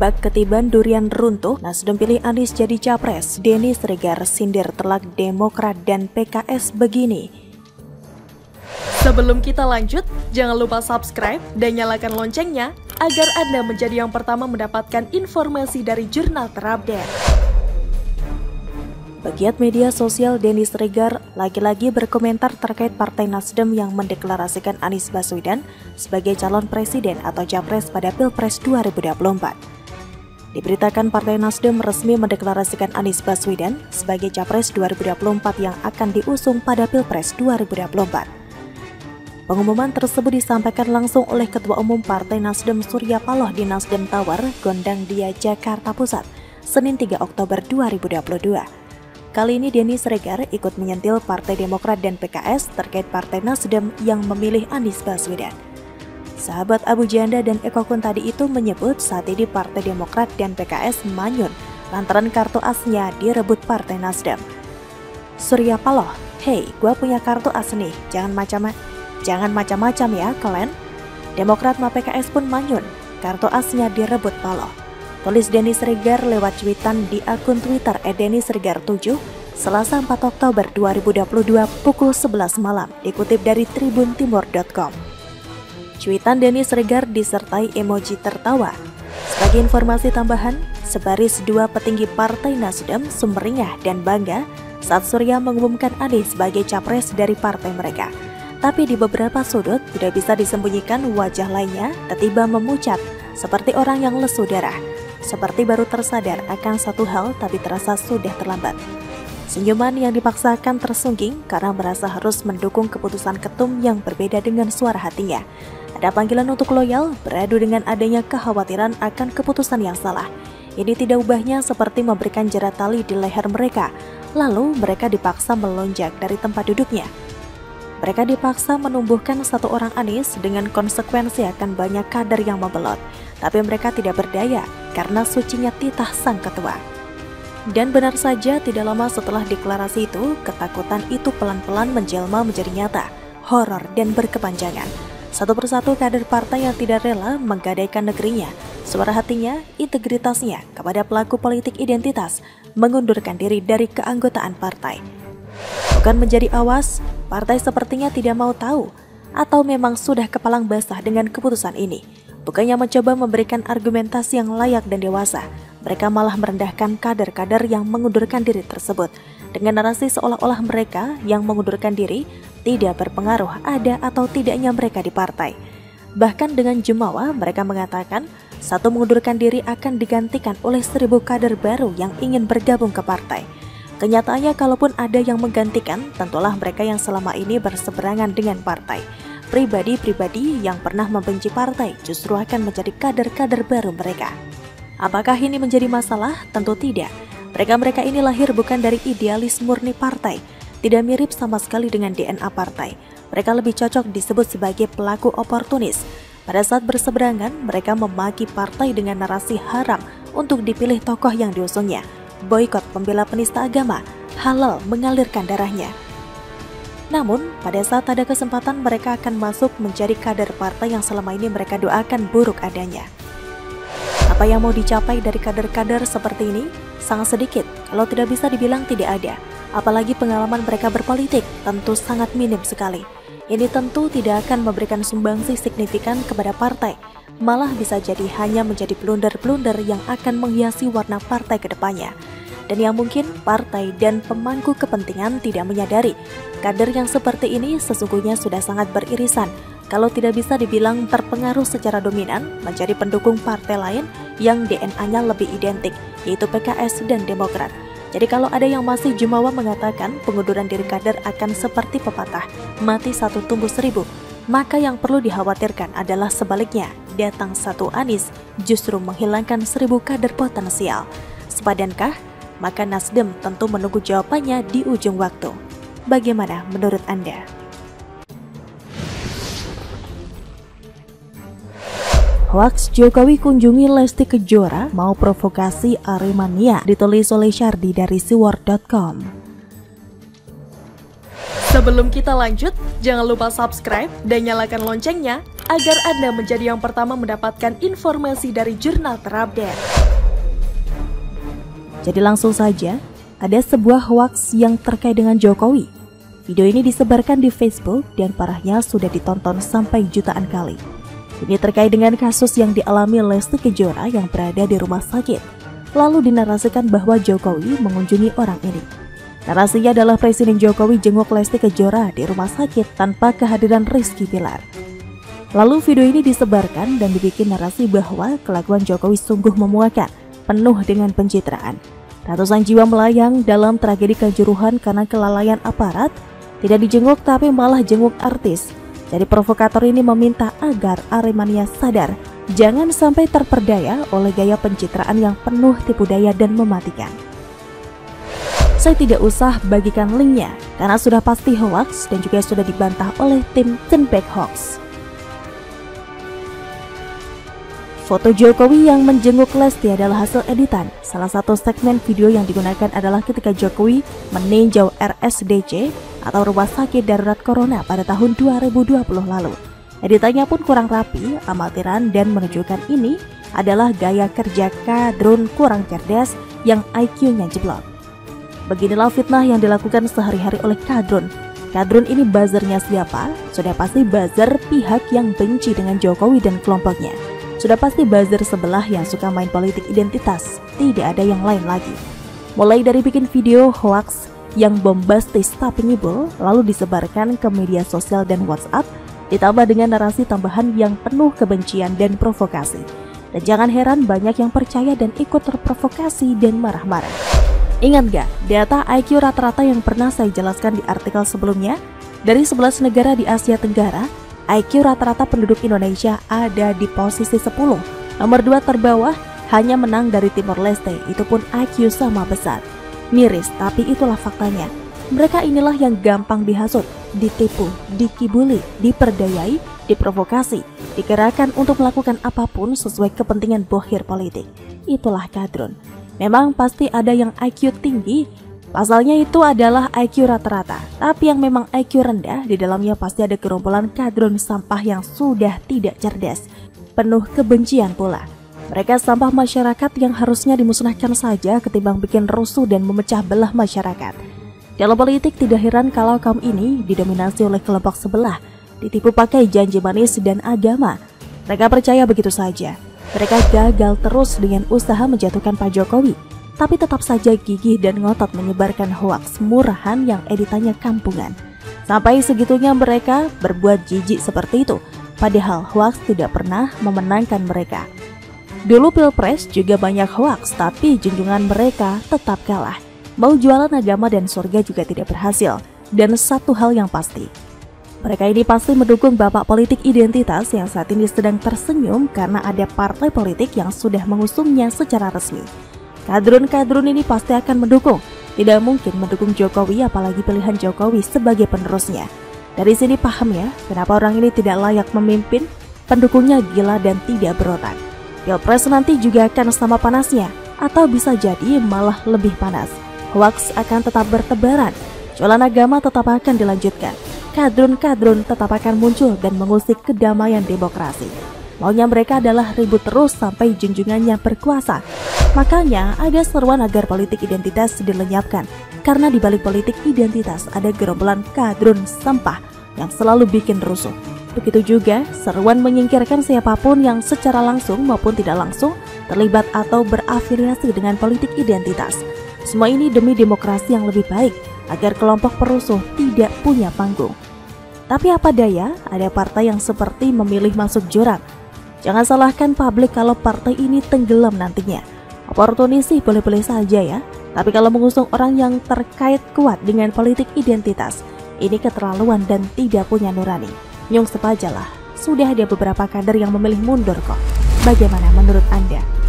Bak ketiban durian runtuh, Nasdem pilih Anies jadi capres. Denny Sregar sindir telak Demokrat dan PKS begini. Sebelum kita lanjut, jangan lupa subscribe dan nyalakan loncengnya agar Anda menjadi yang pertama mendapatkan informasi dari jurnal terupdate. Pegiat media sosial Denny Sregar lagi-lagi berkomentar terkait Partai Nasdem yang mendeklarasikan Anies Baswedan sebagai calon presiden atau capres pada Pilpres 2024. Diberitakan Partai Nasdem resmi mendeklarasikan Anies Baswedan sebagai capres 2024 yang akan diusung pada Pilpres 2024. Pengumuman tersebut disampaikan langsung oleh Ketua Umum Partai Nasdem Surya Paloh di Nasdem Tower, Gondang Dia, Jakarta Pusat, Senin 3 Oktober 2022. Kali ini Denny Sregar ikut menyentil Partai Demokrat dan PKS terkait Partai Nasdem yang memilih Anies Baswedan. Sahabat Abu Janda dan Eko Kun tadi itu menyebut saat ini Partai Demokrat dan PKS manyun lantaran kartu asnya direbut Partai Nasdem. Surya Paloh, "Hei, gua punya kartu as nih, jangan macam-macam ya kalian." Demokrat sama PKS pun manyun, kartu asnya direbut Paloh. Tulis Denny Sregar lewat cuitan di akun Twitter @DennySregar7 Selasa 4 Oktober 2022 pukul 11 malam, dikutip dari tribuntimur.com. Cuitan Denny Sregar disertai emoji tertawa. Sebagai informasi tambahan, sebaris dua petinggi Partai Nasdem sumringah dan bangga saat Surya mengumumkan Anies sebagai capres dari partai mereka. Tapi di beberapa sudut tidak bisa disembunyikan wajah lainnya tiba-tiba memucat seperti orang yang lesu darah. Seperti baru tersadar akan satu hal tapi terasa sudah terlambat. Senyuman yang dipaksakan tersungging karena merasa harus mendukung keputusan ketum yang berbeda dengan suara hatinya. Ada panggilan untuk loyal, beradu dengan adanya kekhawatiran akan keputusan yang salah. Ini tidak ubahnya seperti memberikan jerat tali di leher mereka, lalu mereka dipaksa melonjak dari tempat duduknya. Mereka dipaksa menumbuhkan satu orang Anies dengan konsekuensi akan banyak kader yang membelot. Tapi mereka tidak berdaya karena sucinya titah sang ketua. Dan benar saja tidak lama setelah deklarasi itu, ketakutan itu pelan-pelan menjelma menjadi nyata, horor dan berkepanjangan. Satu persatu kader partai yang tidak rela menggadaikan negerinya, suara hatinya, integritasnya kepada pelaku politik identitas, mengundurkan diri dari keanggotaan partai. Bukan menjadi awas, partai sepertinya tidak mau tahu, atau memang sudah kepalang basah dengan keputusan ini. Bukannya mencoba memberikan argumentasi yang layak dan dewasa, mereka malah merendahkan kader-kader yang mengundurkan diri tersebut dengan narasi seolah-olah mereka yang mengundurkan diri tidak berpengaruh ada atau tidaknya mereka di partai. Bahkan dengan jumawa mereka mengatakan satu mengundurkan diri akan digantikan oleh 1000 kader baru yang ingin bergabung ke partai. Kenyataannya kalaupun ada yang menggantikan, tentulah mereka yang selama ini berseberangan dengan partai. Pribadi-pribadi yang pernah membenci partai justru akan menjadi kader-kader baru mereka. Apakah ini menjadi masalah? Tentu tidak. Mereka-mereka ini lahir bukan dari idealis murni partai, tidak mirip sama sekali dengan DNA partai. Mereka lebih cocok disebut sebagai pelaku oportunis. Pada saat berseberangan, mereka memaki partai dengan narasi haram untuk dipilih tokoh yang diusungnya, boikot pembela penista agama, halal mengalirkan darahnya. Namun, pada saat ada kesempatan mereka akan masuk menjadi kader partai yang selama ini mereka doakan buruk adanya. Apa yang mau dicapai dari kader-kader seperti ini? Sangat sedikit, kalau tidak bisa dibilang tidak ada. Apalagi pengalaman mereka berpolitik tentu sangat minim sekali. Ini tentu tidak akan memberikan sumbangsi signifikan kepada partai, malah bisa jadi hanya menjadi blunder-blunder yang akan menghiasi warna partai ke depannya. Dan yang mungkin partai dan pemangku kepentingan tidak menyadari, kader yang seperti ini sesungguhnya sudah sangat beririsan, kalau tidak bisa dibilang terpengaruh secara dominan menjadi pendukung partai lain yang DNA-nya lebih identik, yaitu PKS dan Demokrat. Jadi kalau ada yang masih jumawa mengatakan pengunduran diri kader akan seperti pepatah, mati satu tumbuh 1000, maka yang perlu dikhawatirkan adalah sebaliknya, datang satu Anies justru menghilangkan 1000 kader potensial. Sepadankah? Maka Nasdem tentu menunggu jawabannya di ujung waktu. Bagaimana menurut Anda? Hoaks Jokowi kunjungi Lesti Kejora mau provokasi Aremania, ditulis oleh Syardi dari siwar.com. Sebelum kita lanjut, jangan lupa subscribe dan nyalakan loncengnya agar Anda menjadi yang pertama mendapatkan informasi dari jurnal terupdate. Jadi langsung saja, ada sebuah hoaks yang terkait dengan Jokowi. Video ini disebarkan di Facebook dan parahnya sudah ditonton sampai jutaan kali. Ini terkait dengan kasus yang dialami Lesti Kejora yang berada di rumah sakit. Lalu dinarasikan bahwa Jokowi mengunjungi orang ini. Narasinya adalah Presiden Jokowi jenguk Lesti Kejora di rumah sakit tanpa kehadiran Rizky Bilar. Lalu video ini disebarkan dan dibikin narasi bahwa kelakuan Jokowi sungguh memuakan, penuh dengan pencitraan. Ratusan jiwa melayang dalam tragedi Kanjuruhan karena kelalaian aparat, tidak dijenguk tapi malah jenguk artis. Jadi provokator ini meminta agar Aremania sadar, jangan sampai terperdaya oleh gaya pencitraan yang penuh tipu daya dan mematikan. Saya tidak usah bagikan linknya karena sudah pasti hoax dan juga sudah dibantah oleh tim Tenback Hoax. Foto Jokowi yang menjenguk Lesti adalah hasil editan. Salah satu segmen video yang digunakan adalah ketika Jokowi meninjau RSDC atau Rumah Sakit Darurat Corona pada tahun 2020 lalu. Editannya pun kurang rapi, amatiran dan menunjukkan ini adalah gaya kerja kadrun kurang cerdas yang IQ-nya jeblok. Beginilah fitnah yang dilakukan sehari-hari oleh kadrun. Kadrun ini buzzernya siapa? Sudah pasti buzzer pihak yang benci dengan Jokowi dan kelompoknya. Sudah pasti buzzer sebelah yang suka main politik identitas. Tidak ada yang lain lagi. Mulai dari bikin video hoax yang bombastis tapi ngibul, lalu disebarkan ke media sosial dan WhatsApp, ditambah dengan narasi tambahan yang penuh kebencian dan provokasi. Dan jangan heran banyak yang percaya dan ikut terprovokasi dan marah-marah. Ingat gak, data IQ rata-rata yang pernah saya jelaskan di artikel sebelumnya? Dari 11 negara di Asia Tenggara, IQ rata-rata penduduk Indonesia ada di posisi 10. Nomor 2 terbawah hanya menang dari Timor Leste, itu pun IQ sama besar. Miris, tapi itulah faktanya. Mereka inilah yang gampang dihasut, ditipu, dikibuli, diperdayai, diprovokasi, digerakkan untuk melakukan apapun sesuai kepentingan bohir politik. Itulah kadrun. Memang pasti ada yang IQ tinggi, pasalnya itu adalah IQ rata-rata. Tapi yang memang IQ rendah, di dalamnya pasti ada gerombolan kadrun sampah yang sudah tidak cerdas, penuh kebencian pula. Mereka sampah masyarakat yang harusnya dimusnahkan saja ketimbang bikin rusuh dan memecah belah masyarakat. Dalam politik tidak heran kalau kaum ini didominasi oleh kelompok sebelah, ditipu pakai janji manis dan agama. Mereka percaya begitu saja. Mereka gagal terus dengan usaha menjatuhkan Pak Jokowi, tapi tetap saja gigih dan ngotot menyebarkan hoaks murahan yang editannya kampungan. Sampai segitunya mereka berbuat jijik seperti itu, padahal hoaks tidak pernah memenangkan mereka. Dulu Pilpres juga banyak hoaks, tapi junjungan mereka tetap kalah. Mau jualan agama dan surga juga tidak berhasil. Dan satu hal yang pasti, mereka ini pasti mendukung bapak politik identitas yang saat ini sedang tersenyum karena ada partai politik yang sudah mengusungnya secara resmi. Kadrun-kadrun ini pasti akan mendukung. Tidak mungkin mendukung Jokowi, apalagi pilihan Jokowi sebagai penerusnya. Dari sini paham ya, kenapa orang ini tidak layak memimpin, pendukungnya gila dan tidak berotak. Pilpres nanti juga akan sama panasnya, atau bisa jadi malah lebih panas. Hoaks akan tetap bertebaran, jualan agama tetap akan dilanjutkan. Kadrun-kadrun tetap akan muncul dan mengusik kedamaian demokrasi. Maunya mereka adalah ribut terus sampai junjungannya berkuasa. Makanya ada seruan agar politik identitas dilenyapkan. Karena di balik politik identitas ada gerombolan kadrun sampah yang selalu bikin rusuh. Begitu juga seruan menyingkirkan siapapun yang secara langsung maupun tidak langsung terlibat atau berafiliasi dengan politik identitas. Semua ini demi demokrasi yang lebih baik, agar kelompok perusuh tidak punya panggung. Tapi apa daya, ada partai yang seperti memilih masuk jurang. Jangan salahkan publik kalau partai ini tenggelam nantinya. Oportunis sih boleh-boleh saja ya, tapi kalau mengusung orang yang terkait kuat dengan politik identitas, ini keterlaluan dan tidak punya nurani. Nyungsep aja lah, sudah ada beberapa kader yang memilih mundur kok. Bagaimana menurut Anda?